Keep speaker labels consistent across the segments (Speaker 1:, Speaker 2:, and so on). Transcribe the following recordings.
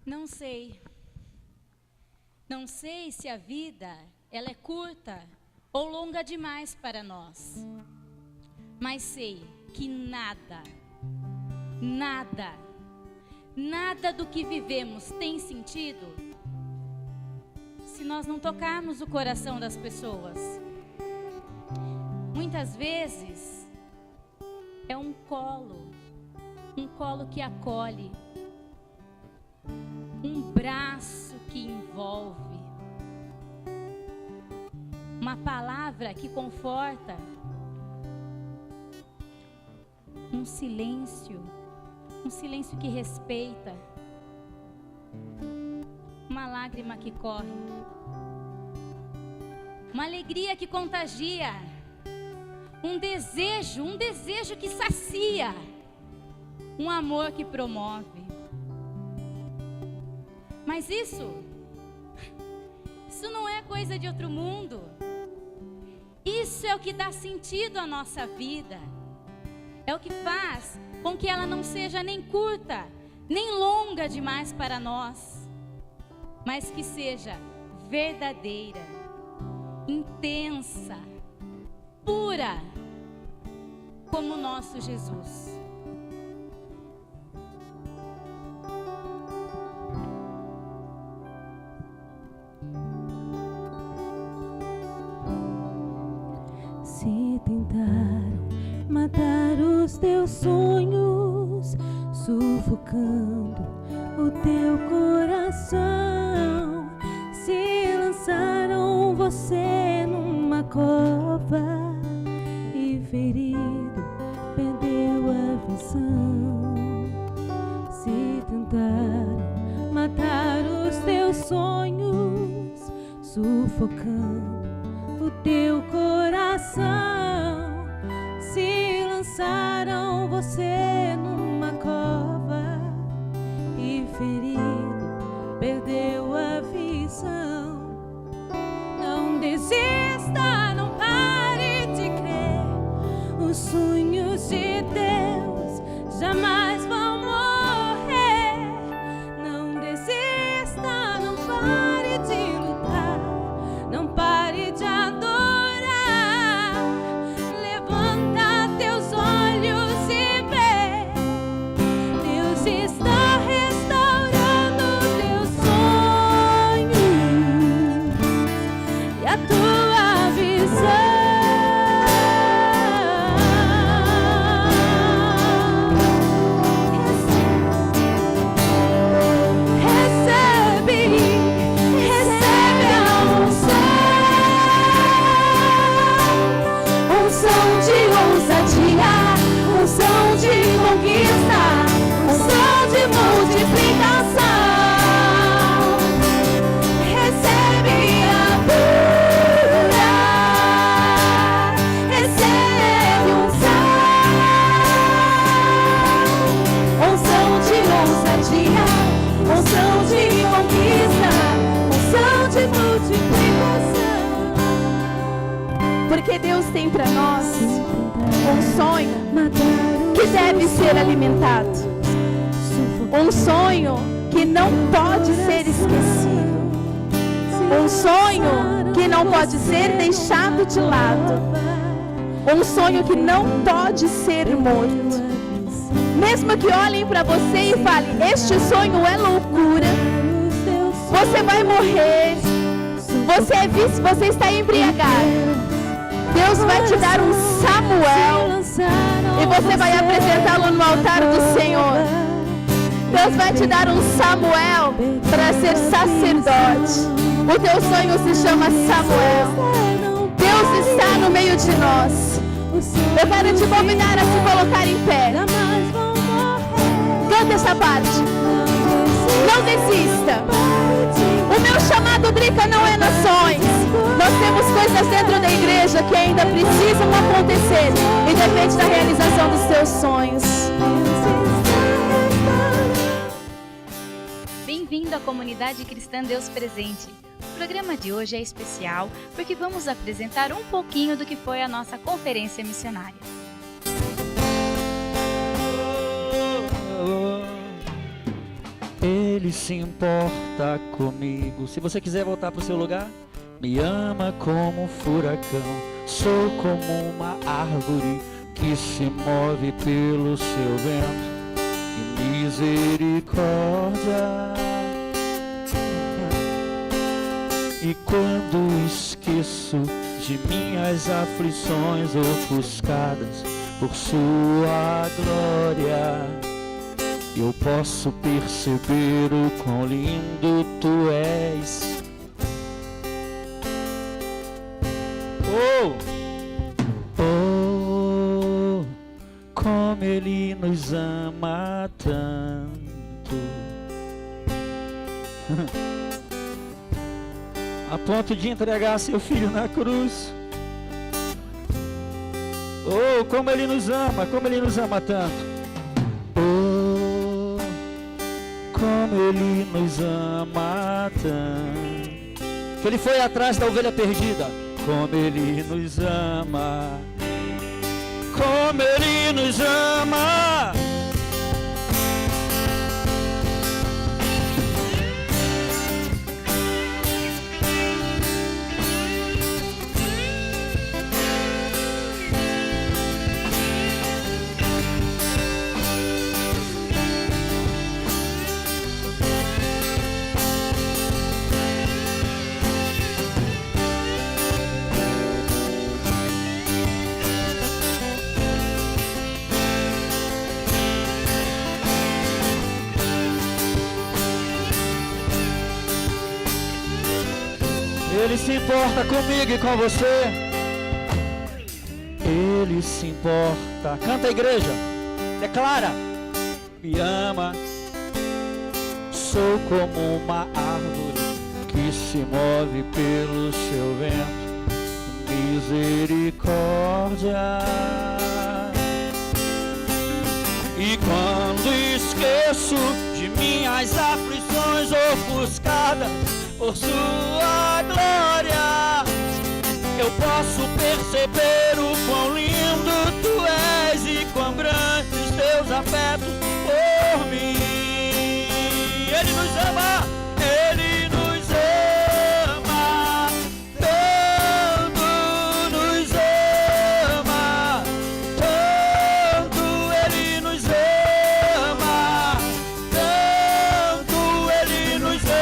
Speaker 1: Não sei. Não sei se a vida ela é curta ou longa demais para nós. Mas sei que nada do que vivemos tem sentido se nós não tocarmos o coração das pessoas. Muitas vezes é um colo que acolhe, um braço que envolve, uma palavra que conforta, um silêncio que respeita, uma lágrima que corre, uma alegria que contagia, um desejo que sacia, um amor que promove. Mas isso não é coisa de outro mundo. Isso é o que dá sentido à nossa vida. É o que faz com que ela não seja nem curta, nem longa demais para nós, mas que seja verdadeira, intensa, pura, como o nosso Jesus.
Speaker 2: Se tentaram matar os teus sonhos, sufocando o teu coração, se lançaram você numa cova e ferido perdeu a visão. Se tentaram matar os teus sonhos, sufocando o teu coração, se lançaram você numa cova e ferido perdeu a visão. Não desista, não pare de crer, os sonhos de Deus jamais vão morrer. Não desista, não pare de lutar, não pare de adorar. Levanta teus olhos e vê, Deus está restaurando teus sonhos e a tua visão. Recebe a unção de ousadia, unção de conquista, unção de multiplicação. Recebe a cura, recebe unção de ousadia, unção de conquista, unção de multiplicação. Porque Deus tem para nós um sonho que deve ser alimentado, um sonho que não pode ser esquecido, um sonho que não pode ser deixado de lado, um sonho que não pode ser morto. Mesmo que olhem para você e falem: este sonho é loucura, você vai morrer, você é vício, você está embriagado, Deus vai te dar um Samuel e você vai apresentá-lo no altar do Senhor. Deus vai te dar um Samuel para ser sacerdote. O teu sonho se chama Samuel. Deus está no meio de nós. Eu quero te convidar a se colocar em pé. Canta essa parte. Não desista. O meu chamado, Drica, não é nações. Nós temos coisas dentro da igreja que ainda precisam acontecer e depende da realização dos teus sonhos.
Speaker 1: Bem-vindo à comunidade cristã Deus Presente. O programa de hoje é especial porque vamos apresentar um pouquinho do que foi a nossa conferência missionária.
Speaker 3: Ele Ele se importa comigo. Se você quiser voltar para o seu lugar. Me ama como um furacão, sou como uma árvore que se move pelo seu vento. E misericórdia. E quando esqueço de minhas aflições ofuscadas por sua glória, eu posso perceber o quão lindo tu és. Oh, como Ele nos ama tanto, a ponto de entregar seu filho na cruz. Oh, como Ele nos ama tanto. Oh, como Ele nos ama tanto, que Ele foi atrás da ovelha perdida. Como Ele nos ama, como Ele nos ama. Ele se importa comigo e com você. Ele se importa. Canta, igreja. Declara. Me ama. Sou como uma árvore que se move pelo seu vento. Misericórdia. E quando esqueço de minhas aflições ofuscadas por sua glória, eu posso perceber o quão lindo tu és e quão grandes teus afetos por mim. Ele nos ama, Ele nos ama, tanto nos ama, tanto Ele nos ama, tanto Ele nos ama.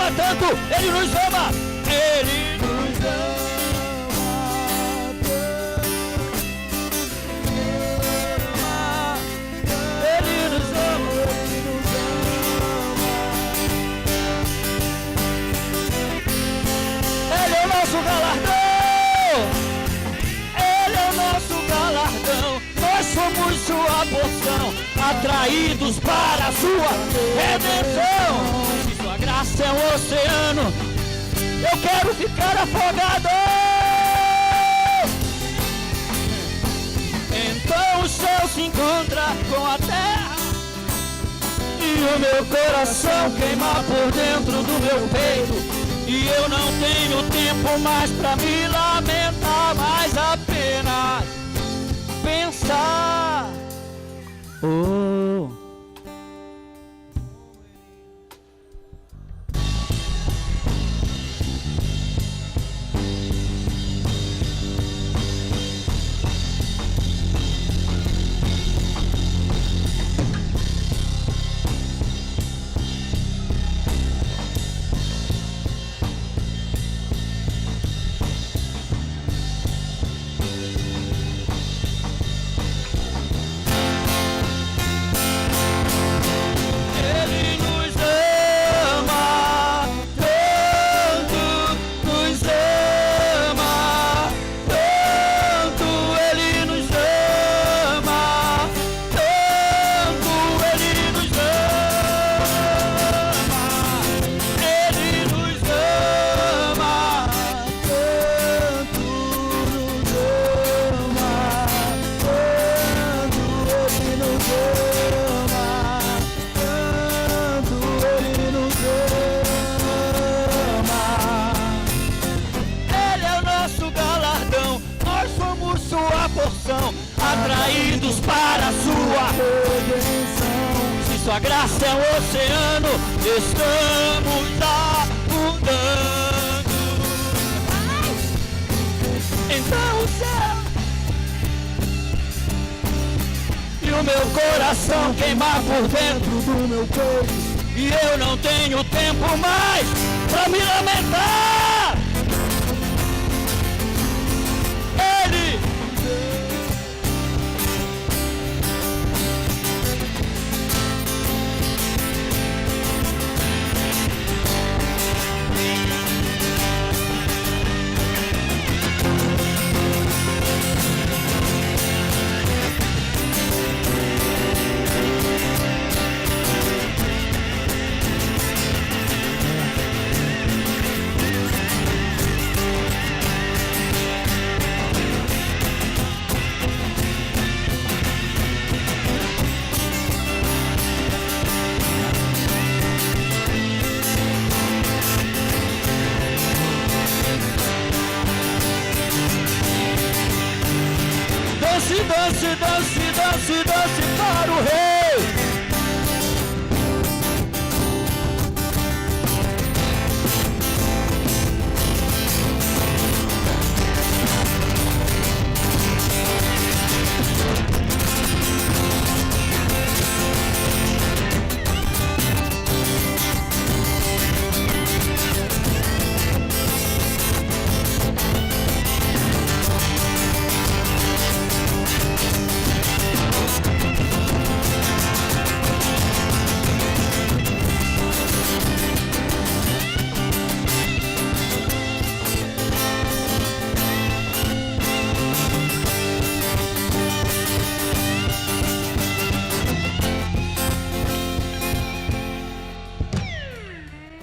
Speaker 3: Tanto Ele nos ama, Ele nos ama, Ele nos ama, Ele nos ama. Ele é o nosso galardão, Ele é o nosso galardão. Nós somos sua porção, atraídos para a sua redenção. Sua graça é um oceano, eu quero ficar afogado. Então o céu se encontra com a terra e o meu coração queima por dentro do meu peito. E eu não tenho tempo mais pra me lamentar, mas apenas pensar. Oh, tua graça é um oceano, estamos afundando. Então o céu e o meu coração queimar por dentro do meu corpo, e eu não tenho tempo mais pra me lamentar. Ele dance, dance, dance, dance para o rei.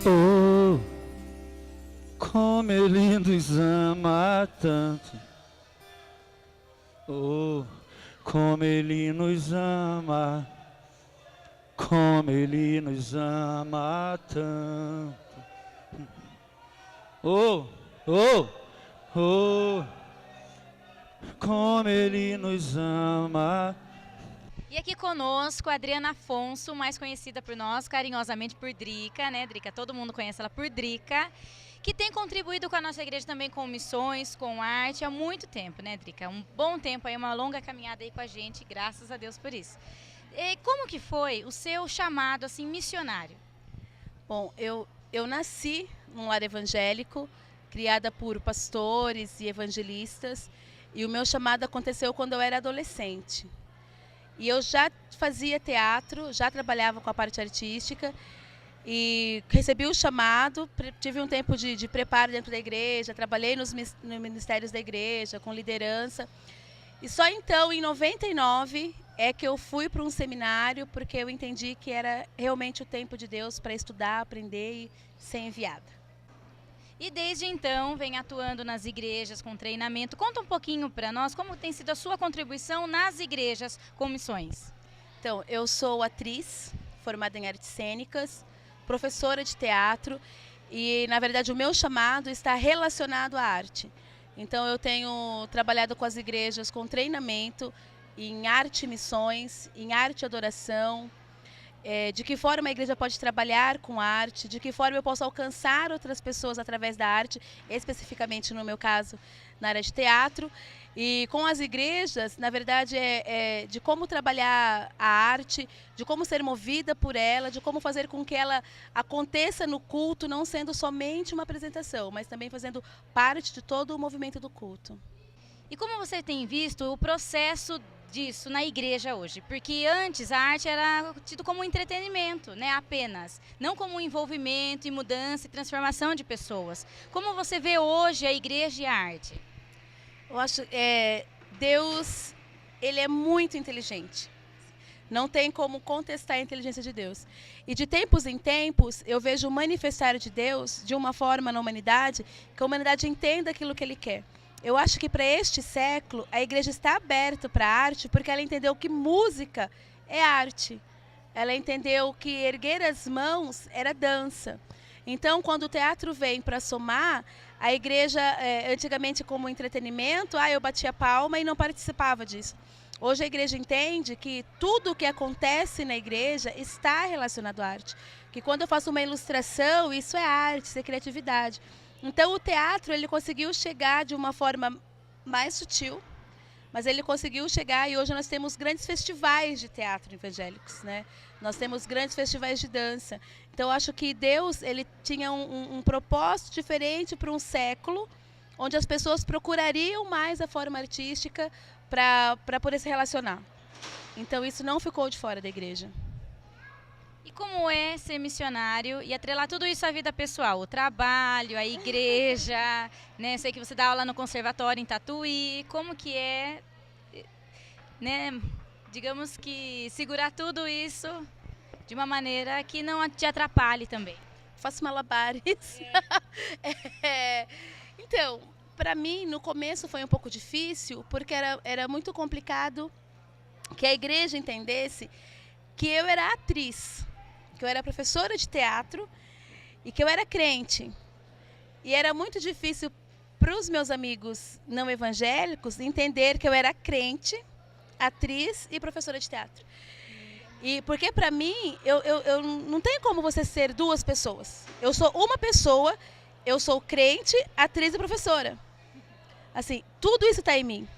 Speaker 3: Oh, como ele nos ama tanto. Oh, como ele nos ama. Como ele nos ama tanto. Oh, oh, oh, como ele nos ama.
Speaker 1: E aqui conosco a Adriana Afonso, mais conhecida por nós carinhosamente por Drica, né, Drica? Todo mundo conhece ela por Drica, que tem contribuído com a nossa igreja também com missões, com arte há muito tempo, né, Drica? Um bom tempo aí, uma longa caminhada aí com a gente, graças a Deus por isso. E como que foi o seu chamado, assim, missionário?
Speaker 2: Bom, eu nasci num lar evangélico, criada por pastores e evangelistas, e o meu chamado aconteceu quando eu era adolescente. E eu já fazia teatro, já trabalhava com a parte artística e recebi o chamado, tive um tempo de preparo dentro da igreja, trabalhei nos ministérios da igreja, com liderança. E só então, em 99, é que eu fui para um seminário, porque eu entendi que era realmente o tempo de Deus para estudar, aprender e ser enviada.
Speaker 1: E desde então vem atuando nas igrejas com treinamento. Conta um pouquinho para nós como tem sido a sua contribuição nas igrejas com missões.
Speaker 2: Então, eu sou atriz, formada em artes cênicas, professora de teatro e, na verdade, o meu chamado está relacionado à arte. Então, eu tenho trabalhado com as igrejas com treinamento em arte e missões, em arte e adoração, de que forma a igreja pode trabalhar com arte, de que forma eu posso alcançar outras pessoas através da arte, especificamente no meu caso, na área de teatro. E com as igrejas, na verdade, de como trabalhar a arte, de como ser movida por ela, de como fazer com que ela aconteça no culto, não sendo somente uma apresentação, mas também fazendo parte de todo o movimento do culto.
Speaker 1: E como você tem visto o processo disso na igreja hoje? Porque antes a arte era tido como um entretenimento, né, apenas, não como um envolvimento e mudança e transformação de pessoas. Como você vê hoje a igreja e a arte?
Speaker 2: Eu acho que Deus, ele é muito inteligente. Não tem como contestar a inteligência de Deus. E de tempos em tempos, eu vejo o manifestar de Deus de uma forma na humanidade, que a humanidade entenda aquilo que ele quer. Eu acho que para este século, a igreja está aberta para a arte, porque ela entendeu que música é arte. Ela entendeu que erguer as mãos era dança. Então, quando o teatro vem para somar, a igreja, antigamente como entretenimento, eu batia palma e não participava disso. Hoje a igreja entende que tudo o que acontece na igreja está relacionado à arte. Que quando eu faço uma ilustração, isso é arte, isso é criatividade. Então o teatro, ele conseguiu chegar de uma forma mais sutil, mas ele conseguiu chegar, e hoje nós temos grandes festivais de teatro evangélicos, né? Nós temos grandes festivais de dança. Então eu acho que Deus, ele tinha um propósito diferente para um século, onde as pessoas procurariam mais a forma artística para poder se relacionar. Então isso não ficou de fora da igreja.
Speaker 1: E como é ser missionário e atrelar tudo isso à vida pessoal? O trabalho, a igreja, né? Sei que você dá aula no conservatório em Tatuí. Como que é, né? Digamos que segurar tudo isso de uma maneira que não te atrapalhe também.
Speaker 2: Faço malabares. Então, para mim, no começo foi um pouco difícil, porque era muito complicado que a igreja entendesse que eu era atriz, que eu era professora de teatro e que eu era crente. E era muito difícil para os meus amigos não evangélicos entender que eu era crente, atriz e professora de teatro. E porque para mim, eu não tem como você ser duas pessoas. Eu sou uma pessoa, eu sou crente, atriz e professora. Assim, tudo isso está em mim.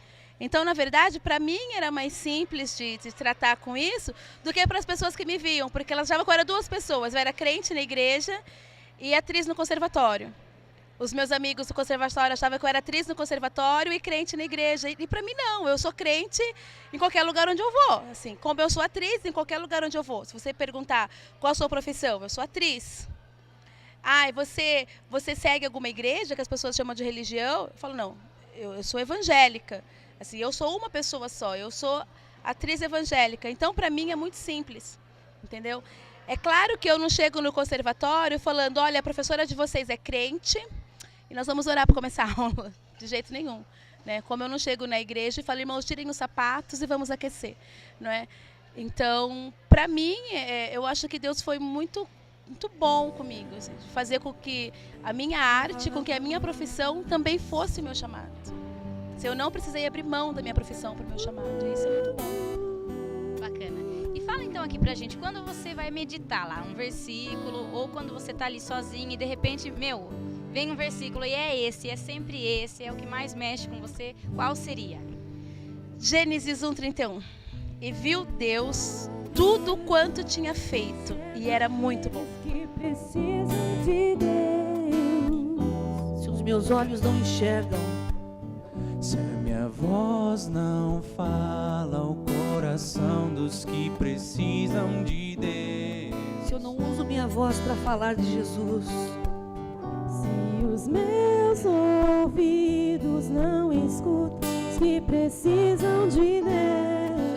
Speaker 2: Então, na verdade, para mim era mais simples de tratar com isso do que para as pessoas que me viam, porque elas achavam que eu era duas pessoas. Eu era crente na igreja e atriz no conservatório. Os meus amigos do conservatório achavam que eu era atriz no conservatório e crente na igreja. E para mim não, eu sou crente em qualquer lugar onde eu vou. Assim, como eu sou atriz em qualquer lugar onde eu vou. Se você perguntar qual a sua profissão, eu sou atriz. Ah, e você segue alguma igreja que as pessoas chamam de religião? Eu falo, não, eu sou evangélica. Assim, eu sou uma pessoa só, eu sou atriz evangélica. Então, para mim, é muito simples, entendeu? É claro que eu não chego no conservatório falando, olha, a professora de vocês é crente e nós vamos orar para começar a aula. De jeito nenhum. Né? Como eu não chego na igreja e falo, irmãos, tirem os sapatos e vamos aquecer. Não é? Então, para mim, eu acho que Deus foi muito bom comigo. Assim, de fazer com que a minha arte, com que a minha profissão também fosse o meu chamado. Eu não precisei abrir mão da minha profissão para o meu chamado. Isso é muito bom.
Speaker 1: Bacana. E fala então aqui pra gente, quando você vai meditar lá, um versículo, ou quando você tá ali sozinho e de repente, vem um versículo e é esse, é sempre esse, é o que mais mexe com você, qual seria?
Speaker 2: Gênesis 1:31. E viu Deus tudo quanto tinha feito, e era muito bom.
Speaker 4: Se os meus olhos não enxergam,
Speaker 5: se a minha voz não fala ao coração dos que precisam de Deus,
Speaker 4: se eu não uso minha voz para falar de Jesus,
Speaker 6: se os meus ouvidos não escutam os que precisam de Deus,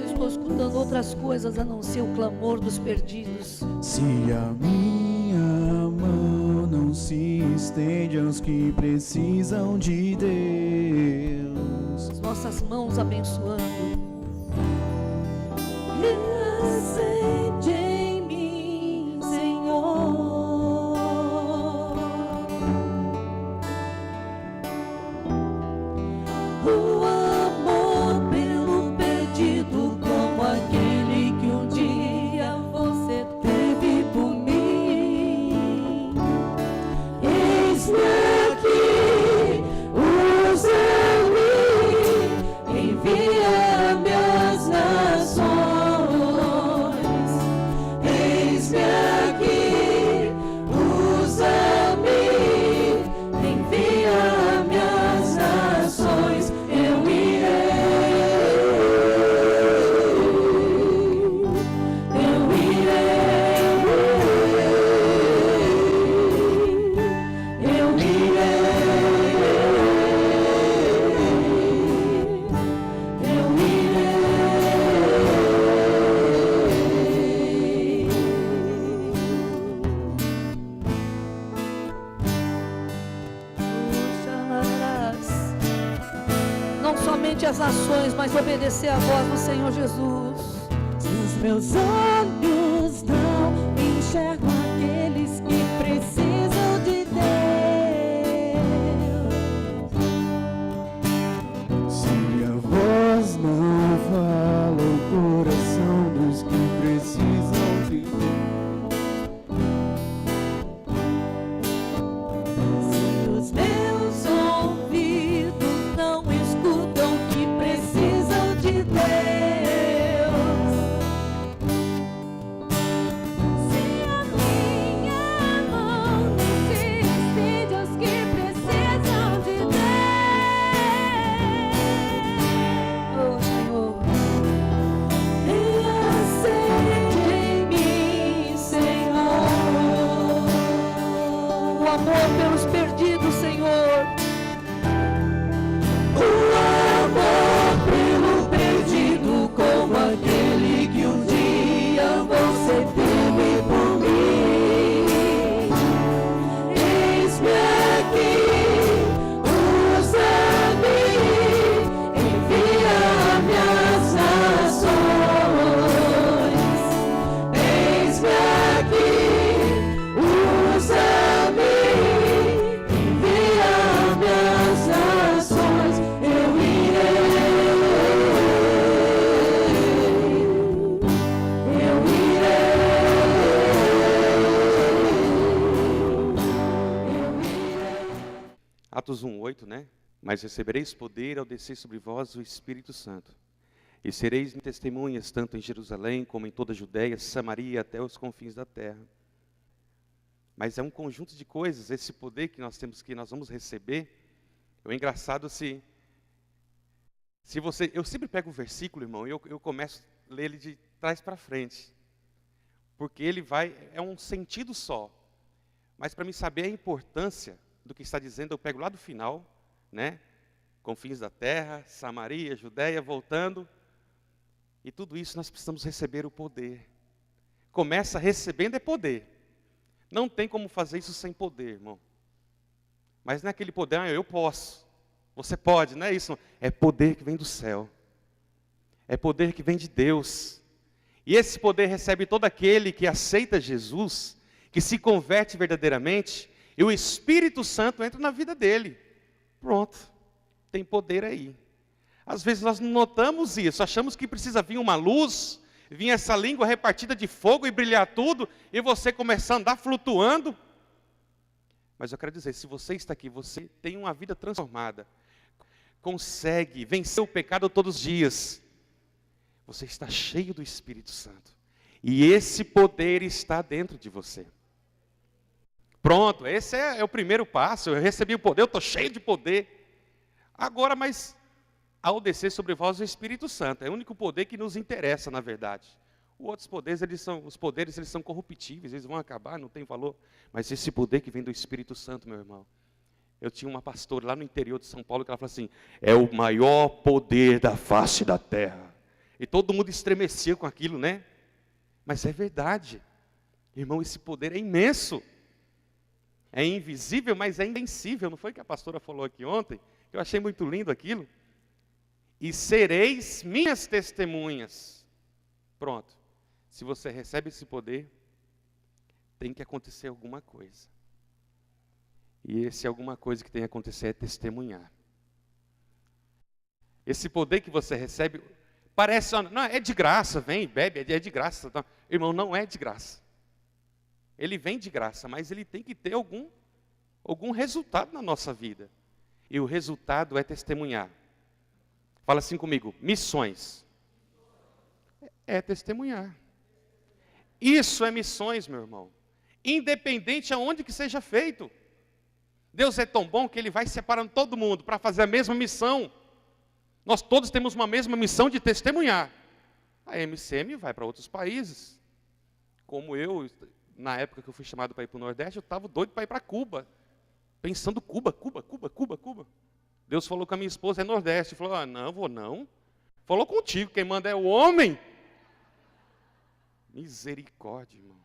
Speaker 4: eu estou escutando outras coisas a não ser o clamor dos perdidos,
Speaker 5: se a minha mão não se estende aos que precisam de Deus,
Speaker 4: as nossas mãos abençoando,
Speaker 6: acende em mim, Senhor, o amor pelo perdido, como aquele que um dia você teve por mim. Eis-me aqui, usa-me, envia-me às nações. Eis-me aqui, usa-me, envia-me às nações. Eu irei, eu
Speaker 4: não somente as ações, mas obedecer a voz do Senhor Jesus.
Speaker 6: Se os meus olhos não enxergam aqueles que precisam de Deus,
Speaker 5: se minha voz não fala
Speaker 4: amor pelos perdidos, Senhor.
Speaker 6: O amor pelo perdido, como aquele que um dia você teve por mim. Eis-me aqui, usa-me, envia-me as nações. Eis-me aqui, usa-me, envia-me as nações. Eu irei, eu irei.
Speaker 7: Atos 1:8, né? Mas recebereis poder ao descer sobre vós o Espírito Santo. E sereis testemunhas tanto em Jerusalém como em toda a Judéia, Samaria e até os confins da terra. Mas é um conjunto de coisas, esse poder que nós temos, que nós vamos receber. É engraçado se você... Eu sempre pego o versículo, irmão, e eu começo a ler ele de trás para frente. Porque ele vai... É um sentido só. Mas para mim saber a importância do que está dizendo, eu pego lá do final, né? Confins da terra, Samaria, Judéia, voltando. E tudo isso nós precisamos receber o poder. Começa recebendo é poder. Não tem como fazer isso sem poder, irmão. Mas não é aquele poder, eu posso. Você pode, não é isso. Não. É poder que vem do céu. É poder que vem de Deus. E esse poder recebe todo aquele que aceita Jesus, que se converte verdadeiramente, e o Espírito Santo entra na vida dele. Pronto. Tem poder aí. Às vezes nós não notamos isso, achamos que precisa vir uma luz, vir essa língua repartida de fogo e brilhar tudo, e você começar a andar flutuando. Mas eu quero dizer, se você está aqui, você tem uma vida transformada, consegue vencer o pecado todos os dias, você está cheio do Espírito Santo, e esse poder está dentro de você. Pronto, esse é o primeiro passo, eu recebi o poder, eu estou cheio de poder. Agora, mas ao descer sobre vós o Espírito Santo, é o único poder que nos interessa, na verdade. Os outros poderes, os poderes são corruptíveis, eles vão acabar, não tem valor. Mas esse poder que vem do Espírito Santo, meu irmão. Eu tinha uma pastora lá no interior de São Paulo, que ela falou assim, é o maior poder da face da terra. E todo mundo estremecia com aquilo, né? Mas é verdade. Irmão, esse poder é imenso. É invisível, mas é invencível. Não foi o que a pastora falou aqui ontem? Eu achei muito lindo aquilo. E sereis minhas testemunhas. Pronto. Se você recebe esse poder, tem que acontecer alguma coisa. E esse alguma coisa que tem que acontecer é testemunhar. Esse poder que você recebe, parece, não, é de graça, vem, bebe, é de graça. Não. Irmão, não é de graça. Ele vem de graça, mas ele tem que ter algum resultado na nossa vida. E o resultado é testemunhar. Fala assim comigo, missões. É testemunhar. Isso é missões, meu irmão. Independente aonde que seja feito. Deus é tão bom que Ele vai separando todo mundo para fazer a mesma missão. Nós todos temos uma mesma missão de testemunhar. A MCM vai para outros países. Como eu, na época que eu fui chamado para ir para o Nordeste, eu estava doido para ir para Cuba. Pensando Cuba. Deus falou com a minha esposa, é Nordeste. Falou, não, vou não. Falou contigo, quem manda é o homem. Misericórdia, irmão.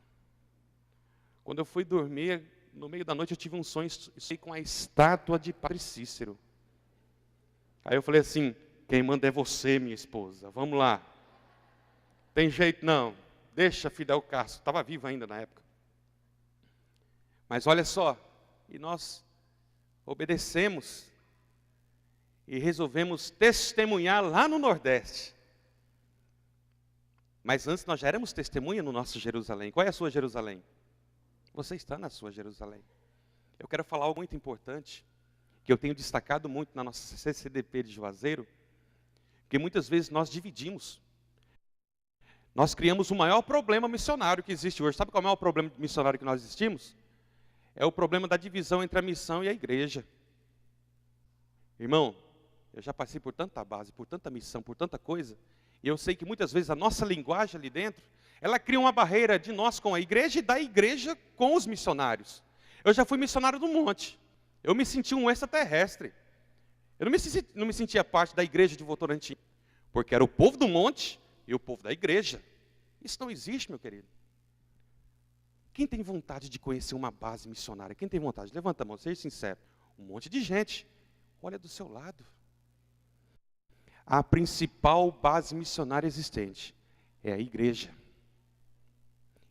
Speaker 7: Quando eu fui dormir, no meio da noite eu tive um sonho com a estátua de Padre Cícero. Aí eu falei assim, quem manda é você, minha esposa, vamos lá. Tem jeito não, deixa Fidel Castro, estava vivo ainda na época. Mas olha só, e nós obedecemos e resolvemos testemunhar lá no Nordeste. Mas antes nós já éramos testemunha no nosso Jerusalém. Qual é a sua Jerusalém? Você está na sua Jerusalém. Eu quero falar algo muito importante, que eu tenho destacado muito na nossa CCDP de Juazeiro, que muitas vezes nós dividimos. Nós criamos o maior problema missionário que existe hoje. Sabe qual é o maior problema missionário que nós existimos? É o problema da divisão entre a missão e a igreja. Irmão, eu já passei por tanta base, por tanta missão, por tanta coisa, e eu sei que muitas vezes a nossa linguagem ali dentro, ela cria uma barreira de nós com a igreja e da igreja com os missionários. Eu já fui missionário do monte. Eu me senti um extraterrestre. Eu não me sentia parte da igreja de Votorantim, porque era o povo do monte e o povo da igreja. Isso não existe, meu querido. Quem tem vontade de conhecer uma base missionária? Quem tem vontade? Levanta a mão, seja sincero. Um monte de gente. Olha do seu lado. A principal base missionária existente é a igreja.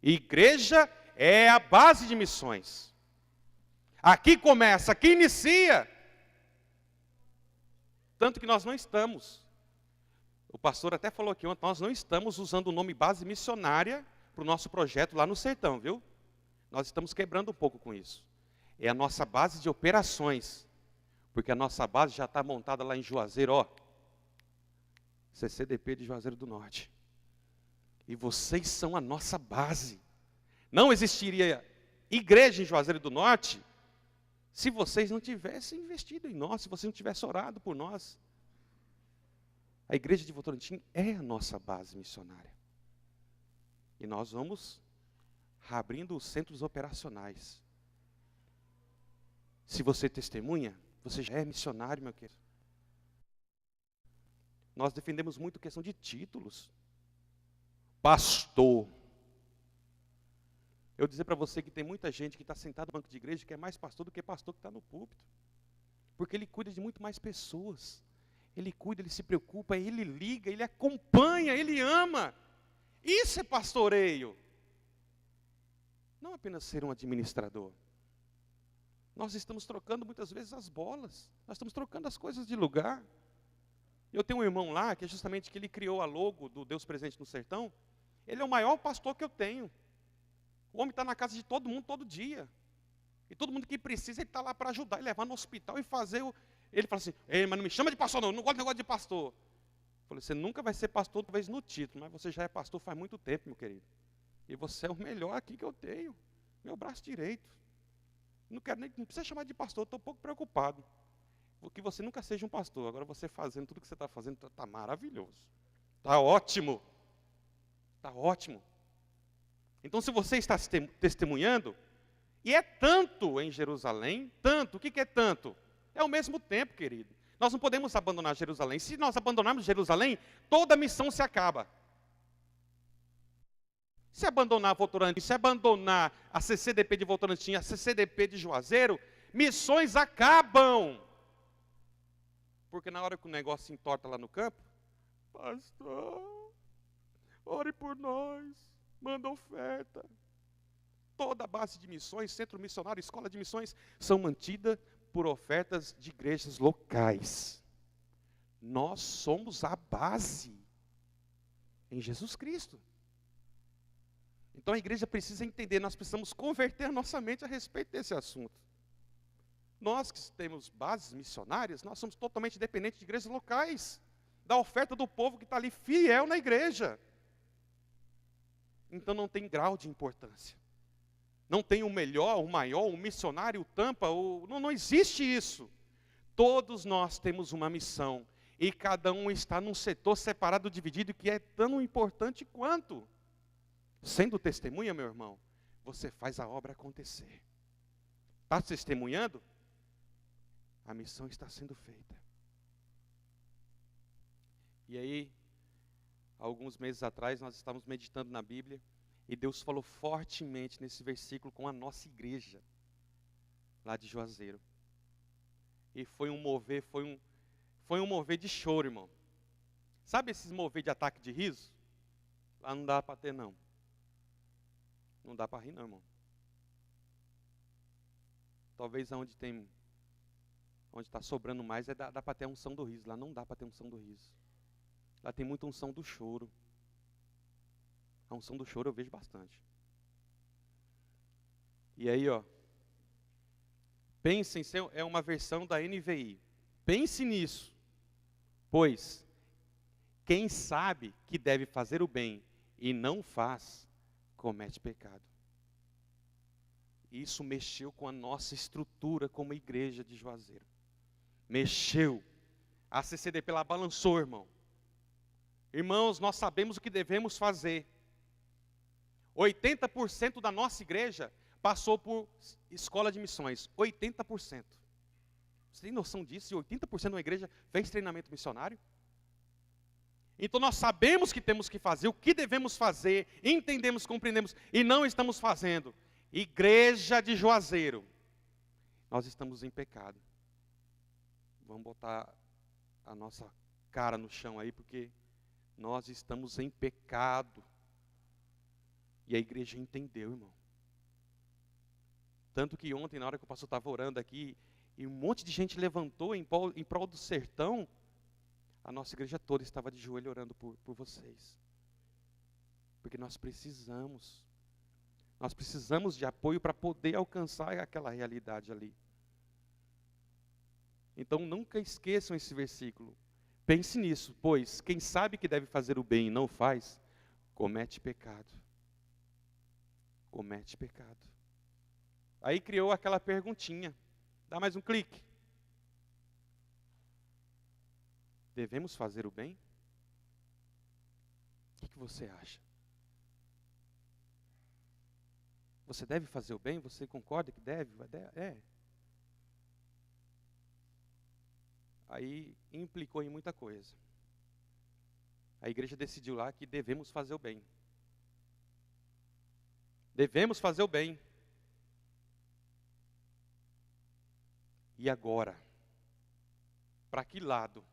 Speaker 7: Igreja é a base de missões. Aqui começa, aqui inicia. Tanto que nós não estamos. O pastor até falou aqui ontem, nós não estamos usando o nome base missionária para o nosso projeto lá no sertão, viu? Nós estamos quebrando um pouco com isso. É a nossa base de operações. Porque a nossa base já está montada lá em Juazeiro, ó. CCDP de Juazeiro do Norte. E vocês são a nossa base. Não existiria igreja em Juazeiro do Norte se vocês não tivessem investido em nós, se vocês não tivessem orado por nós. A igreja de Votorantim é a nossa base missionária. E nós vamos abrindo os centros operacionais. Se você testemunha, você já é missionário, meu querido. Nós defendemos muito a questão de títulos. Pastor. Eu dizer para você que tem muita gente que está sentado no banco de igreja que é mais pastor do que pastor que está no púlpito. Porque ele cuida de muito mais pessoas. Ele cuida, ele se preocupa, ele liga, ele acompanha, ele ama. Isso é pastoreio. Não apenas ser um administrador. Nós estamos trocando muitas vezes as bolas. Nós estamos trocando as coisas de lugar. Eu tenho um irmão lá, que é justamente que ele criou a logo do Deus Presente no Sertão. Ele é o maior pastor que eu tenho. O homem está na casa de todo mundo, todo dia. E todo mundo que precisa, ele está lá para ajudar, e levar no hospital e fazer o... Ele fala assim, ei, mas não me chama de pastor não gosto de negócio de pastor. Eu falei, você nunca vai ser pastor, talvez no título, mas você já é pastor faz muito tempo, meu querido. E você é o melhor aqui que eu tenho. Meu braço direito. Não precisa chamar de pastor, estou um pouco preocupado. Que você nunca seja um pastor. Agora você fazendo tudo que você está fazendo, está maravilhoso. Está ótimo. Está ótimo. Então, se você está testemunhando, e é tanto em Jerusalém, tanto, o que é tanto? É ao mesmo tempo, querido. Nós não podemos abandonar Jerusalém. Se nós abandonarmos Jerusalém, toda a missão se acaba. Se abandonar Votorantim, se abandonar a CCDP de Votorantim, a CCDP de Juazeiro, missões acabam. Porque na hora que o negócio se entorta lá no campo, pastor, ore por nós, manda oferta. Toda a base de missões, centro missionário, escola de missões, são mantidas por ofertas de igrejas locais. Nós somos a base em Jesus Cristo. Então a igreja precisa entender, nós precisamos converter a nossa mente a respeito desse assunto. Nós que temos bases missionárias, nós somos totalmente dependentes de igrejas locais, da oferta do povo que está ali fiel na igreja. Então não tem grau de importância. Não tem o melhor, o maior, o missionário, o tampa, não existe isso. Todos nós temos uma missão, e cada um está num setor separado, dividido, que é tão importante quanto. Sendo testemunha, meu irmão, você faz a obra acontecer. Está testemunhando? A missão está sendo feita. E aí, alguns meses atrás, nós estávamos meditando na Bíblia, e Deus falou fortemente nesse versículo com a nossa igreja, lá de Juazeiro. E foi um mover de choro, irmão. Sabe esses mover de ataque de riso? Lá não dá para ter, não. Não dá para rir, não, irmão. Talvez onde está sobrando mais, dá para ter a unção do riso. Lá não dá para ter unção do riso. Lá tem muita unção do choro. A unção do choro eu vejo bastante. E aí, ó. Pensem, é uma versão da NVI. Pense nisso. Pois, quem sabe que deve fazer o bem e não faz, comete pecado. Isso mexeu com a nossa estrutura como igreja de Juazeiro. Mexeu. A CCDP lá balançou, irmão. Irmãos, nós sabemos o que devemos fazer. 80% da nossa igreja passou por escola de missões, 80%. Você tem noção disso? E 80% de uma igreja fez treinamento missionário? Então nós sabemos que temos que fazer, o que devemos fazer, entendemos, compreendemos, e não estamos fazendo. Igreja de Juazeiro, nós estamos em pecado. Vamos botar a nossa cara no chão aí, porque nós estamos em pecado. E a igreja entendeu, irmão. Tanto que ontem, na hora que o pastor estava orando aqui, e um monte de gente levantou em prol do sertão, a nossa igreja toda estava de joelho orando por vocês. Porque nós precisamos de apoio para poder alcançar aquela realidade ali. Então nunca esqueçam esse versículo. Pense nisso, pois quem sabe que deve fazer o bem e não faz, comete pecado. Comete pecado. Aí criou aquela perguntinha. Dá mais um clique. Devemos fazer o bem? O que você acha? Você deve fazer o bem? Você concorda que deve? É. Aí implicou em muita coisa. A igreja decidiu lá que devemos fazer o bem. Devemos fazer o bem. E agora? Para que lado?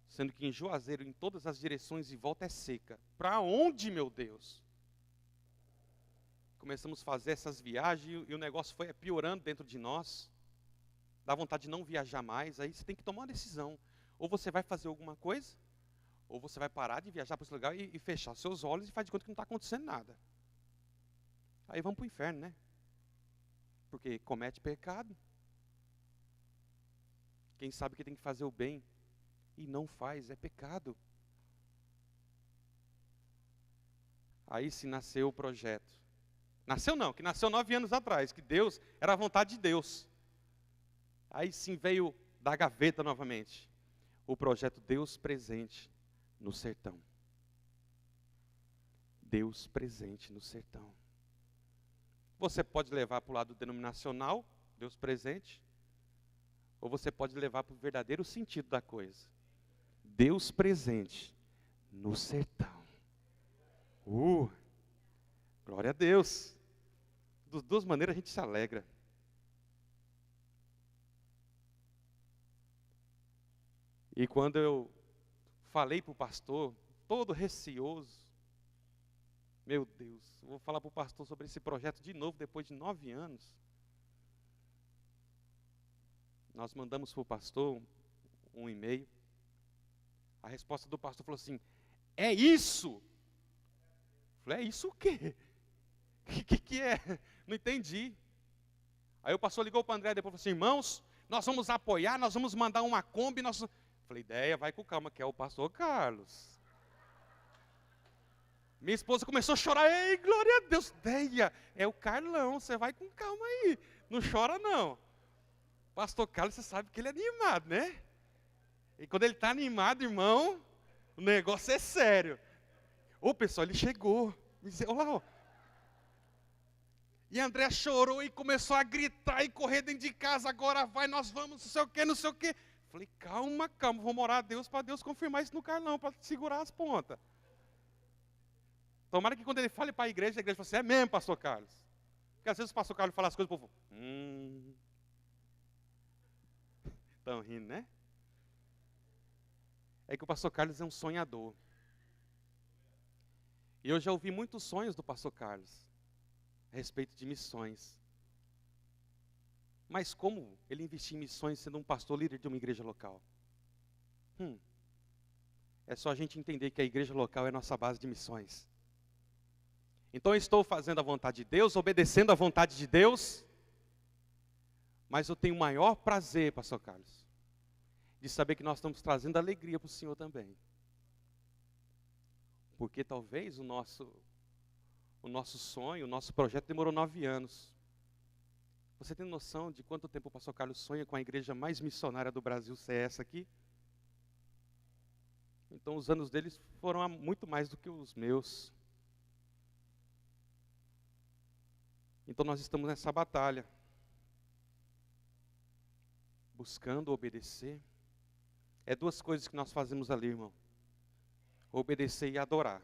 Speaker 7: Sendo que em Juazeiro, em todas as direções e volta é seca. Para onde, meu Deus? Começamos a fazer essas viagens e o negócio foi piorando dentro de nós. Dá vontade de não viajar mais. Aí você tem que tomar uma decisão. Ou você vai fazer alguma coisa, ou você vai parar de viajar para esse lugar e fechar seus olhos e faz de conta que não está acontecendo nada. Aí vamos para o inferno, né? Porque comete pecado. Quem sabe que tem que fazer o bem e não faz, é pecado. Aí se nasceu o projeto. Nasceu não, que nasceu 9 anos atrás, que Deus, era a vontade de Deus. Aí sim veio da gaveta novamente, o projeto Deus Presente no Sertão. Deus Presente no Sertão. Você pode levar para o lado denominacional, Deus Presente, ou você pode levar para o verdadeiro sentido da coisa. Deus Presente no Sertão. Glória a Deus. Das duas maneiras a gente se alegra. E quando eu falei para o pastor, todo receoso, meu Deus, vou falar para o pastor sobre esse projeto de novo, depois de 9 anos. Nós mandamos para o pastor um e-mail. A resposta do pastor falou assim, é isso? Eu falei, é isso o quê? Que é? Não entendi. Aí o pastor ligou para o André, depois falou assim, irmãos, nós vamos apoiar, nós vamos mandar uma Kombi. Eu falei, ideia, vai com calma, que é o pastor Carlos. Minha esposa começou a chorar, ei, glória a Deus, ideia, é o Carlão, você vai com calma aí, não chora não. Pastor Carlos, você sabe que ele é animado, né? E quando ele está animado, irmão, o negócio é sério. Ô pessoal, ele chegou, me disse, olha lá, ó. E André chorou e começou a gritar e correr dentro de casa, agora vai, nós vamos, não sei o quê, não sei o quê. Falei, calma, vamos orar a Deus para Deus confirmar isso no Carlão, para segurar as pontas. Tomara que quando ele fale para a igreja fala assim, é mesmo, pastor Carlos. Porque às vezes o pastor Carlos fala as coisas, o povo, estão rindo, né? É que o pastor Carlos é um sonhador. E eu já ouvi muitos sonhos do pastor Carlos a respeito de missões. Mas como ele investir em missões sendo um pastor líder de uma igreja local? É só a gente entender que a igreja local é a nossa base de missões. Então eu estou fazendo a vontade de Deus, obedecendo a vontade de Deus, mas eu tenho o maior prazer, pastor Carlos, de saber que nós estamos trazendo alegria para o Senhor também. Porque talvez o nosso sonho, o nosso projeto demorou 9 anos. Você tem noção de quanto tempo o pastor Carlos sonha com a igreja mais missionária do Brasil ser essa aqui? Então os anos deles foram muito mais do que os meus. Então nós estamos nessa batalha, buscando obedecer. É duas coisas que nós fazemos ali, irmão. Obedecer e adorar.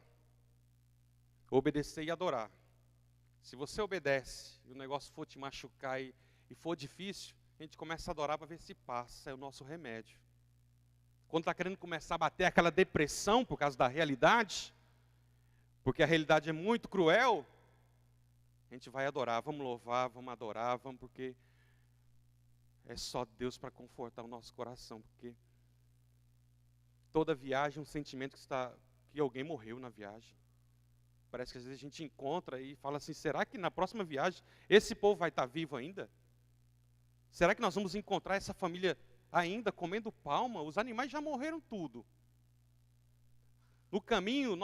Speaker 7: Obedecer e adorar. Se você obedece e o negócio for te machucar e for difícil, a gente começa a adorar para ver se passa, é o nosso remédio. Quando está querendo começar a bater aquela depressão por causa da realidade, porque a realidade é muito cruel, a gente vai adorar, vamos louvar, vamos adorar, vamos, porque é só Deus para confortar o nosso coração, porque toda viagem é um sentimento que alguém morreu na viagem. Parece que às vezes a gente encontra e fala assim, será que na próxima viagem esse povo vai estar vivo ainda? Será que nós vamos encontrar essa família ainda comendo palma? Os animais já morreram tudo. No caminho,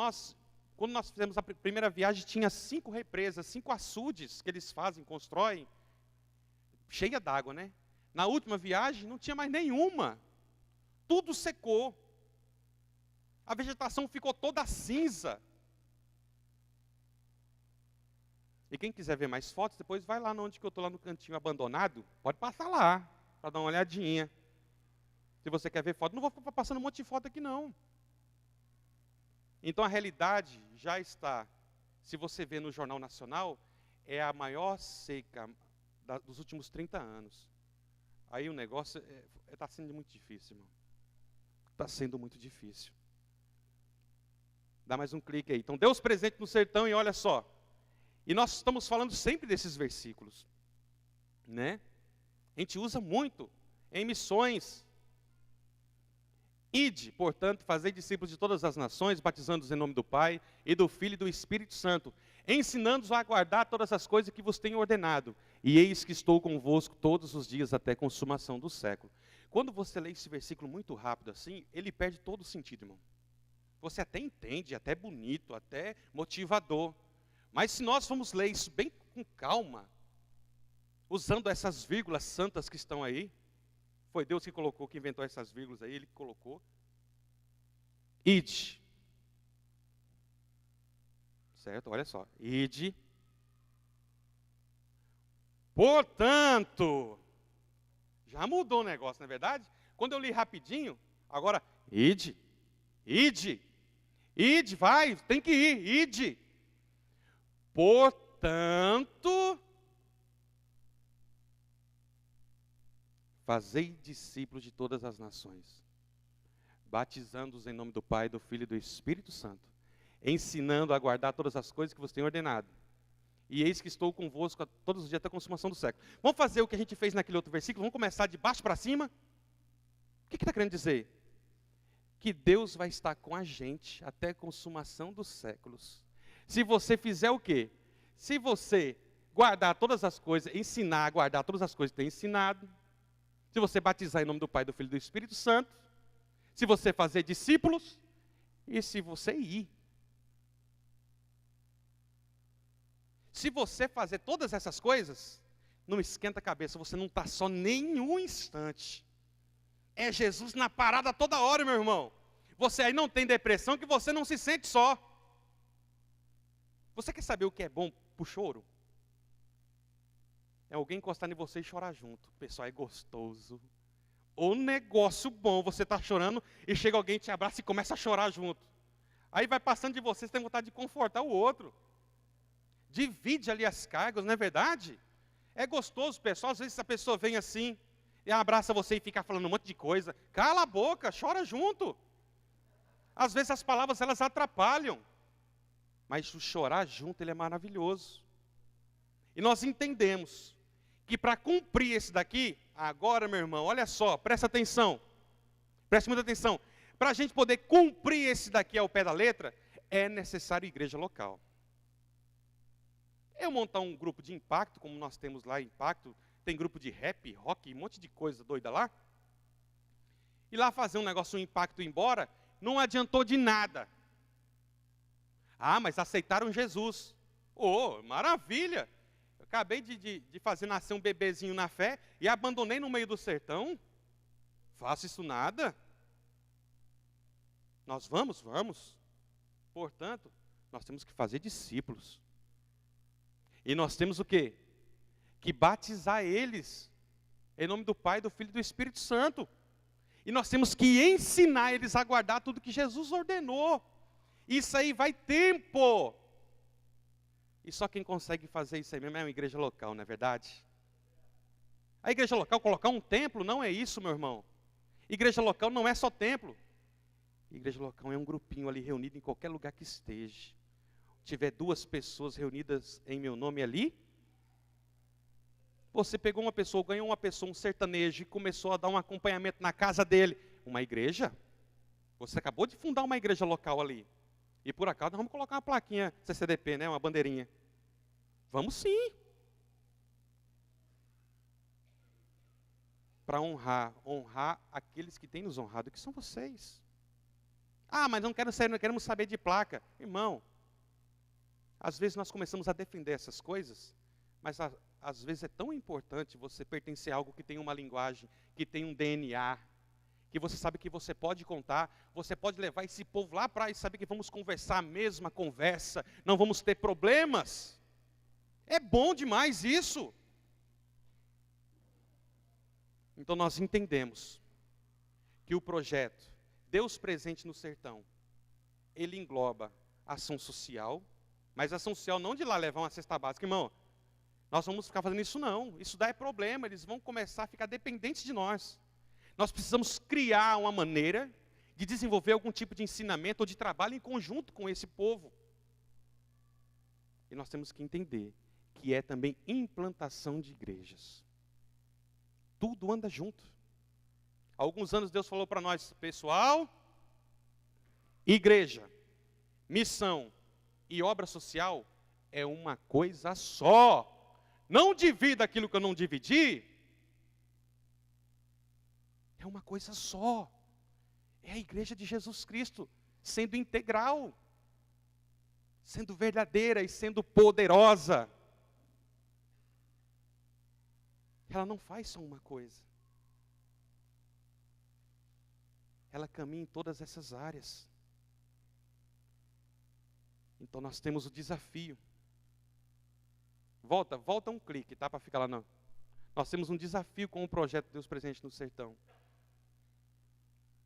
Speaker 7: quando nós fizemos a primeira viagem, tinha 5 represas, 5 açudes que eles fazem, constroem, cheia d'água, né? Na última viagem, não tinha mais nenhuma. Tudo secou. A vegetação ficou toda cinza. E quem quiser ver mais fotos, depois vai lá onde que eu estou, lá no cantinho abandonado. Pode passar lá, para dar uma olhadinha. Se você quer ver foto, não vou ficar passando um monte de foto aqui não. Então a realidade já está, se você vê no Jornal Nacional, é a maior seca dos últimos 30 anos. Aí o negócio está sendo muito difícil, irmão. Está sendo muito difícil. Dá mais um clique aí. Então, Deus presente no sertão, e olha só. E nós estamos falando sempre desses versículos, né? A gente usa muito em missões. Ide, portanto, fazei discípulos de todas as nações, batizando-os em nome do Pai, e do Filho e do Espírito Santo, ensinando-os a guardar todas as coisas que vos tenho ordenado. E eis que estou convosco todos os dias até a consumação do século. Quando você lê esse versículo muito rápido assim, ele perde todo o sentido, irmão. Você até entende, até bonito, até motivador. Mas se nós formos ler isso bem com calma, usando essas vírgulas santas que estão aí, foi Deus que colocou, que inventou essas vírgulas aí, Ele que colocou. Ide. Certo? Olha só. Ide. Portanto, já mudou o negócio, não é verdade? Quando eu li rapidinho, agora, ide. Ide. Ide, vai, tem que ir, ide. Portanto, fazei discípulos de todas as nações, batizando-os em nome do Pai, do Filho e do Espírito Santo, ensinando a guardar todas as coisas que vos tenho ordenado. E eis que estou convosco todos os dias até a consumação do século. Vamos fazer o que a gente fez naquele outro versículo? Vamos começar de baixo para cima? O que está querendo dizer? Que Deus vai estar com a gente até a consumação dos séculos. Se você fizer o quê? Se você guardar todas as coisas, ensinar a guardar todas as coisas que tem ensinado, se você batizar em nome do Pai, do Filho e do Espírito Santo, se você fazer discípulos, e se você ir. Se você fazer todas essas coisas, não esquenta a cabeça, você não está só nenhum instante. É Jesus na parada toda hora, meu irmão. Você aí não tem depressão, que você não se sente só. Você quer saber o que é bom para o choro? É alguém encostar em você e chorar junto. Pessoal, é gostoso. O negócio bom, você está chorando e chega alguém, te abraça e começa a chorar junto. Aí vai passando de você tem vontade de confortar o outro. Divide ali as cargas, não é verdade? É gostoso, pessoal. Às vezes a pessoa vem assim e abraça você e fica falando um monte de coisa. Cala a boca, chora junto. Às vezes as palavras elas atrapalham. Mas o chorar junto, ele é maravilhoso. E nós entendemos que para cumprir esse daqui, agora, meu irmão, olha só, presta atenção. Preste muita atenção. Para a gente poder cumprir esse daqui ao pé da letra, é necessário igreja local. Eu montar um grupo de impacto, como nós temos lá impacto, tem grupo de rap, rock, um monte de coisa doida lá. E lá fazer um negócio, um impacto e ir embora, não adiantou de nada. Ah, mas aceitaram Jesus. Oh, maravilha! Eu acabei de fazer nascer um bebezinho na fé e abandonei no meio do sertão. Faço isso nada. Nós vamos. Portanto, nós temos que fazer discípulos. E nós temos o quê? que batizar eles em nome do Pai, do Filho e do Espírito Santo. E nós temos que ensinar eles a guardar tudo que Jesus ordenou. Isso aí vai tempo. E só quem consegue fazer isso aí mesmo é uma igreja local, não é verdade? A igreja local, colocar um templo, não é isso, meu irmão. Igreja local não é só templo. Igreja local é um grupinho ali reunido em qualquer lugar que esteja. Tiver 2 pessoas reunidas em meu nome ali, você pegou uma pessoa, ganhou uma pessoa, um sertanejo, e começou a dar um acompanhamento na casa dele. Uma igreja? Você acabou de fundar uma igreja local ali. E por acaso nós vamos colocar uma plaquinha CCDP, né? Uma bandeirinha. Vamos sim. Para honrar aqueles que têm nos honrado, que são vocês. Ah, mas não queremos saber de placa. Irmão, às vezes nós começamos a defender essas coisas, mas às vezes é tão importante você pertencer a algo que tem uma linguagem, que tem um DNA, que você sabe que você pode contar, você pode levar esse povo lá para e saber que vamos conversar a mesma conversa, não vamos ter problemas. É bom demais isso. Então nós entendemos que o projeto Deus Presente no Sertão, ele engloba ação social, mas ação social não de lá levar uma cesta básica, irmão. Nós vamos ficar fazendo isso não, isso dá problema, eles vão começar a ficar dependentes de nós. Nós precisamos criar uma maneira de desenvolver algum tipo de ensinamento ou de trabalho em conjunto com esse povo. E nós temos que entender que é também implantação de igrejas. Tudo anda junto. Há alguns anos Deus falou para nós, pessoal, igreja, missão e obra social é uma coisa só. Não divida aquilo que eu não dividi. É uma coisa só. É a igreja de Jesus Cristo sendo integral, sendo verdadeira e sendo poderosa. Ela não faz só uma coisa. Ela caminha em todas essas áreas. Então nós temos o desafio. Volta um clique, tá? Para ficar lá não. Nós temos um desafio com o projeto Deus Presente no Sertão.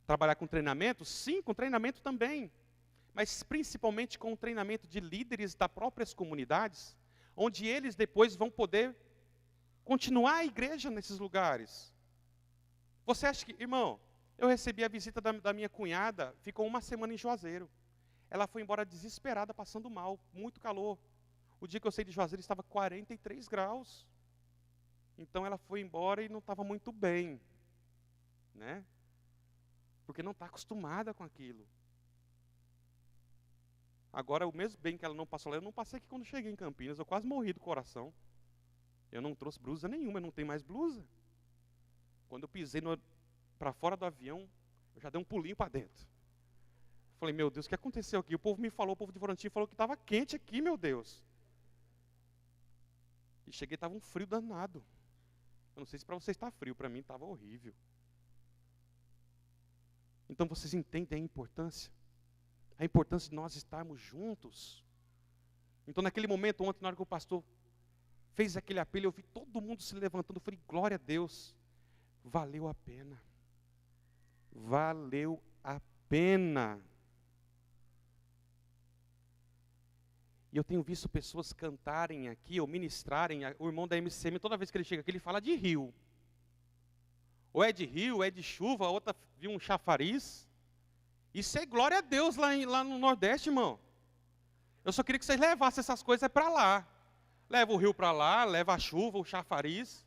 Speaker 7: Trabalhar com treinamento? Sim, com treinamento também. Mas principalmente com o treinamento de líderes das próprias comunidades, onde eles depois vão poder continuar a igreja nesses lugares. Você acha que, irmão, eu recebi a visita da minha cunhada, ficou 1 semana em Juazeiro. Ela foi embora desesperada, passando mal, muito calor. O dia que eu saí de Juazeiro estava 43 graus. Então ela foi embora e não estava muito bem, né? Porque não está acostumada com aquilo. Agora, o mesmo bem que ela não passou lá, eu não passei aqui quando cheguei em Campinas, eu quase morri do coração. Eu não trouxe blusa nenhuma, eu não tenho mais blusa. Quando eu pisei para fora do avião, eu já dei um pulinho para dentro. Falei, meu Deus, o que aconteceu aqui? O povo me falou, o povo de Votorantim falou que estava quente aqui, meu Deus. E cheguei, estava um frio danado. Eu não sei se para vocês está frio, para mim estava horrível. Então vocês entendem a importância de nós estarmos juntos. Então naquele momento, ontem, na hora que o pastor fez aquele apelo, eu vi todo mundo se levantando, eu falei, glória a Deus, valeu a pena. Valeu a pena. E eu tenho visto pessoas cantarem aqui, ou ministrarem, o irmão da MCM, toda vez que ele chega aqui, ele fala de rio. Ou é de rio, ou é de chuva, a outra viu um chafariz. Isso é glória a Deus lá no Nordeste, irmão. Eu só queria que vocês levassem essas coisas para lá. Leva o rio para lá, leva a chuva, o chafariz.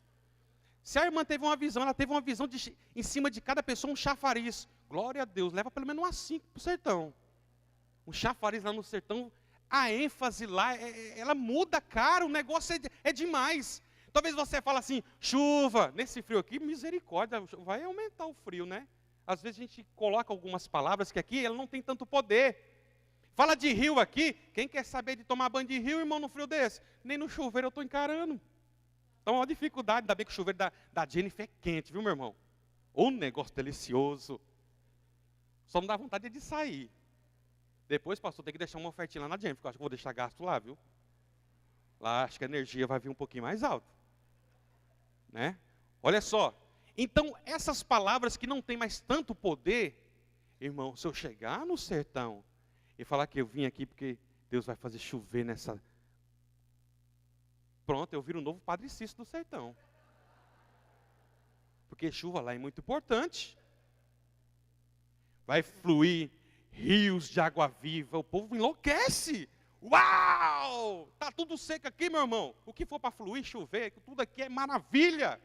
Speaker 7: Se a irmã teve uma visão, ela teve uma visão em cima de cada pessoa um chafariz. Glória a Deus, leva pelo menos umas 5 para o sertão. Um chafariz lá no sertão, a ênfase lá, ela muda, cara, o negócio é demais. Talvez você fale assim, chuva, nesse frio aqui, misericórdia, vai aumentar o frio, né? Às vezes a gente coloca algumas palavras que aqui, ela não tem tanto poder. Fala de rio aqui, quem quer saber de tomar banho de rio, irmão, no frio desse? Nem no chuveiro eu estou encarando. Então, uma dificuldade, ainda bem que o chuveiro da Jennifer é quente, viu, meu irmão? Um negócio delicioso. Só não dá vontade de sair. Depois, pastor, tem que deixar uma ofertinha lá na Jennifer, que eu acho que eu vou deixar gasto lá, viu? Lá, acho que a energia vai vir um pouquinho mais alta. né? Olha só. Então, essas palavras que não têm mais tanto poder, irmão, se eu chegar no sertão e falar que eu vim aqui porque Deus vai fazer chover nessa... Pronto, eu viro o novo Padre Cício do sertão. Porque chuva lá é muito importante. Vai fluir rios de água viva, o povo enlouquece. Uau! Tá tudo seco aqui, meu irmão. O que for para fluir, chover, tudo aqui é maravilha.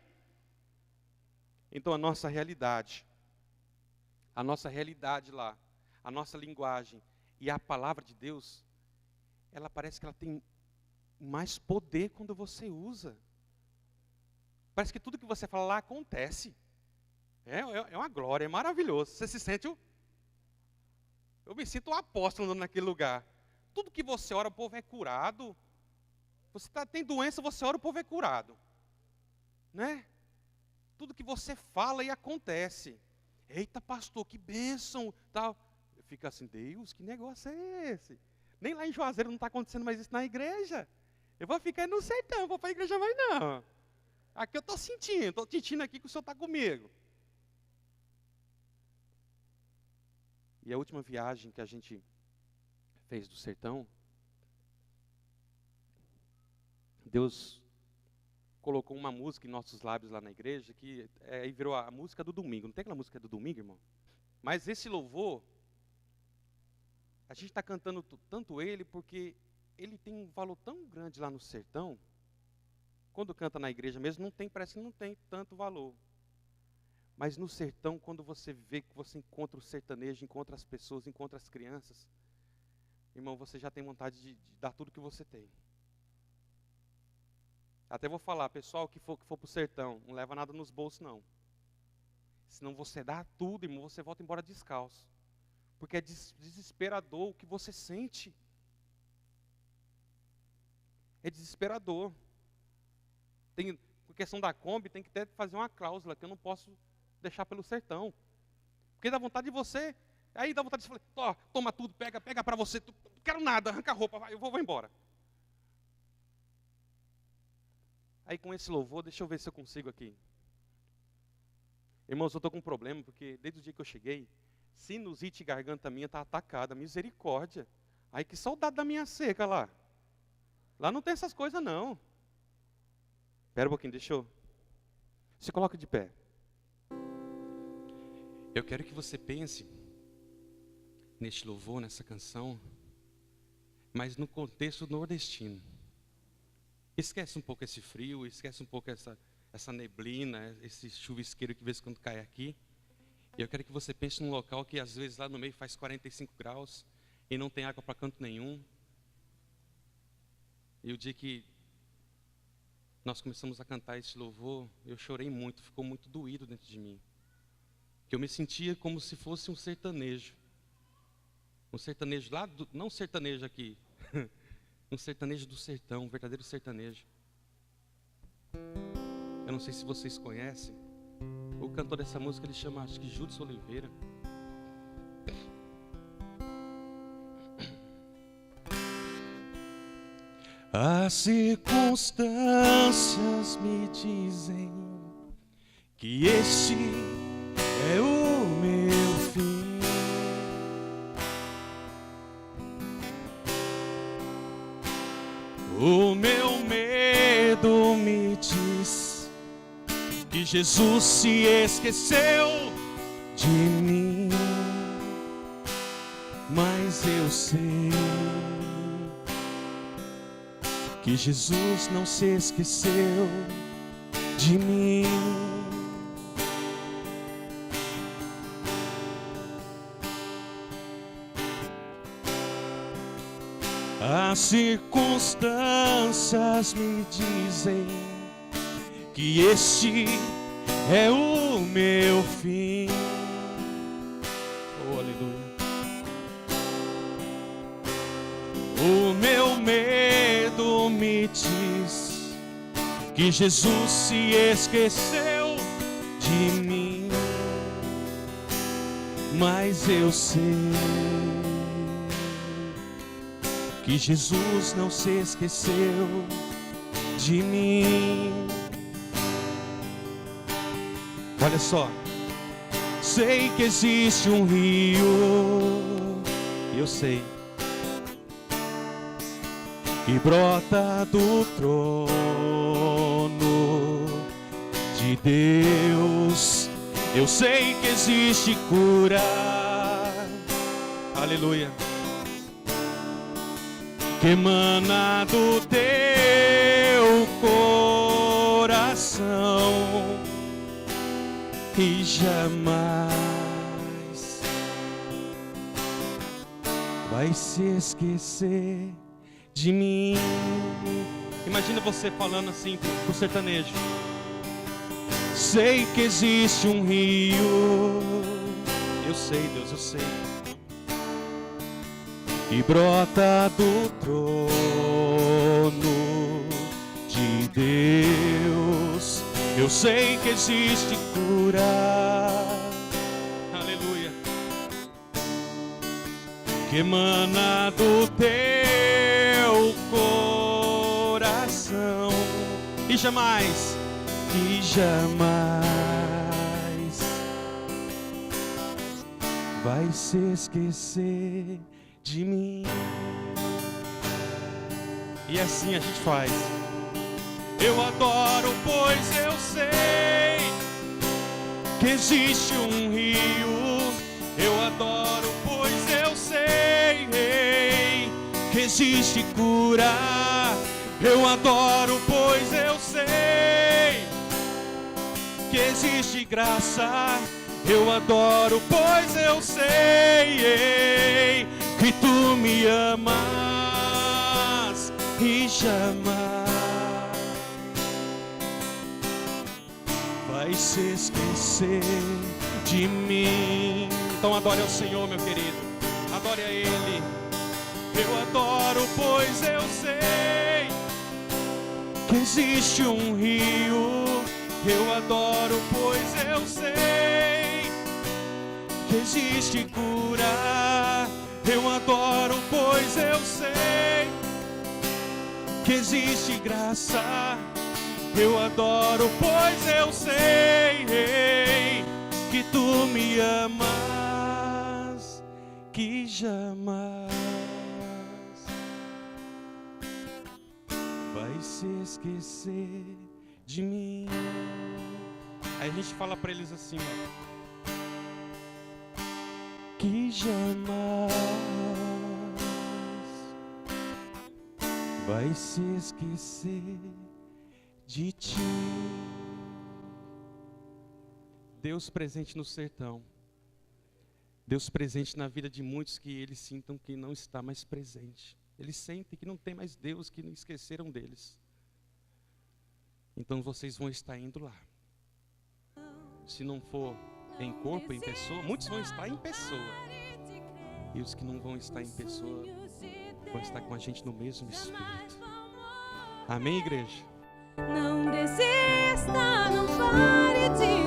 Speaker 7: Então a nossa realidade lá, a nossa linguagem e a palavra de Deus, ela parece que ela tem mais poder quando você usa. Parece que tudo que você fala lá acontece. É uma glória, é maravilhoso. Você se sente eu me sinto um apóstolo andando naquele lugar. Tudo que você ora, o povo é curado. Você tem doença, você ora, o povo é curado. Né? Tudo que você fala e acontece. Eita, pastor, que bênção. Tal. Fica assim, Deus, que negócio é esse? Nem lá em Juazeiro não está acontecendo mais isso na igreja. Eu vou ficar no sertão, não vou para a igreja mais não. Aqui eu estou sentindo aqui que o Senhor está comigo. E a última viagem que a gente fez do sertão, Deus colocou uma música em nossos lábios lá na igreja, que aí virou a música do domingo. Não tem aquela música do domingo, irmão? Mas esse louvor, a gente está cantando tanto ele, porque ele tem um valor tão grande lá no sertão. Quando canta na igreja mesmo, parece que não tem tanto valor. Mas no sertão, quando você vê que você encontra o sertanejo, encontra as pessoas, encontra as crianças, irmão, você já tem vontade de dar tudo que você tem. Até vou falar, pessoal que for para o sertão, não leva nada nos bolsos não. Senão você dá tudo, irmão, você volta embora descalço. Porque é desesperador o que você sente. É desesperador. Por questão da Kombi, tem que até fazer uma cláusula que eu não posso deixar pelo sertão. Porque dá vontade de você, aí dá vontade de você falar, toma tudo, pega para você, não quero nada, arranca a roupa, eu vou embora. Aí com esse louvor, deixa eu ver se eu consigo aqui. Irmãos, eu estou com um problema, porque desde o dia que eu cheguei, sinusite e garganta minha está atacada, misericórdia. Aí que saudade da minha seca lá. Lá não tem essas coisas não. Espera um pouquinho, deixa eu... Se coloca de pé. Eu quero que você pense neste louvor, nessa canção, mas no contexto nordestino. Esquece um pouco esse frio, esquece um pouco essa neblina, esse chuvisqueiro que de vez em quando cai aqui. E eu quero que você pense num local que às vezes lá no meio faz 45 graus e não tem água para canto nenhum. E o dia que nós começamos a cantar esse louvor, eu chorei muito, ficou muito doído dentro de mim. Que eu me sentia como se fosse um sertanejo. Um sertanejo lá, não um sertanejo aqui, um sertanejo do sertão, um verdadeiro sertanejo. Eu não sei se vocês conhecem, o cantor dessa música ele chama, acho que Júdice Oliveira.
Speaker 5: As circunstâncias me dizem que este é o meu fim. O meu medo me diz que Jesus se esqueceu de mim, mas eu sei que Jesus não se esqueceu de mim. As circunstâncias me dizem que este é o meu fim. Oh, aleluia. O meu medo me diz que Jesus se esqueceu de mim, mas eu sei que Jesus não se esqueceu de mim. Olha só. Sei que existe um rio, eu sei, que brota do trono de Deus. Eu sei que existe cura, aleluia, que emana do teu coração e jamais vai se esquecer de mim. Imagina você falando assim pro sertanejo. Sei que existe um rio, eu sei, Deus, eu sei, que brota do trono de Deus. Eu sei que existe cura, aleluia, que emana do teu coração e jamais vai se esquecer de mim. E assim a gente faz. Eu adoro, pois eu sei que existe um rio. Eu adoro, pois eu sei que existe cura. Eu adoro, pois eu sei que existe graça. Eu adoro, pois eu sei que tu me amas e jamais vai se esquecer de mim. Então adore ao Senhor, meu querido, adore a Ele. Eu adoro, pois eu sei que existe um rio. Eu adoro, pois eu sei que existe cura. Eu adoro, pois eu sei que existe graça. Eu adoro, pois eu sei que tu me amas, que jamais vai se esquecer de mim. Aí a gente fala para eles assim, ó, que jamais vai se esquecer de ti. Deus presente no sertão, Deus presente na vida de muitos que eles sintam que não está mais presente. Eles sentem que não tem mais Deus, que não esqueceram deles. Então vocês vão estar indo lá. Se não for em corpo, em pessoa, muitos vão estar em pessoa. E os que não vão estar em pessoa vão estar com a gente no mesmo Espírito. Amém, igreja?
Speaker 6: Não desista, não pare de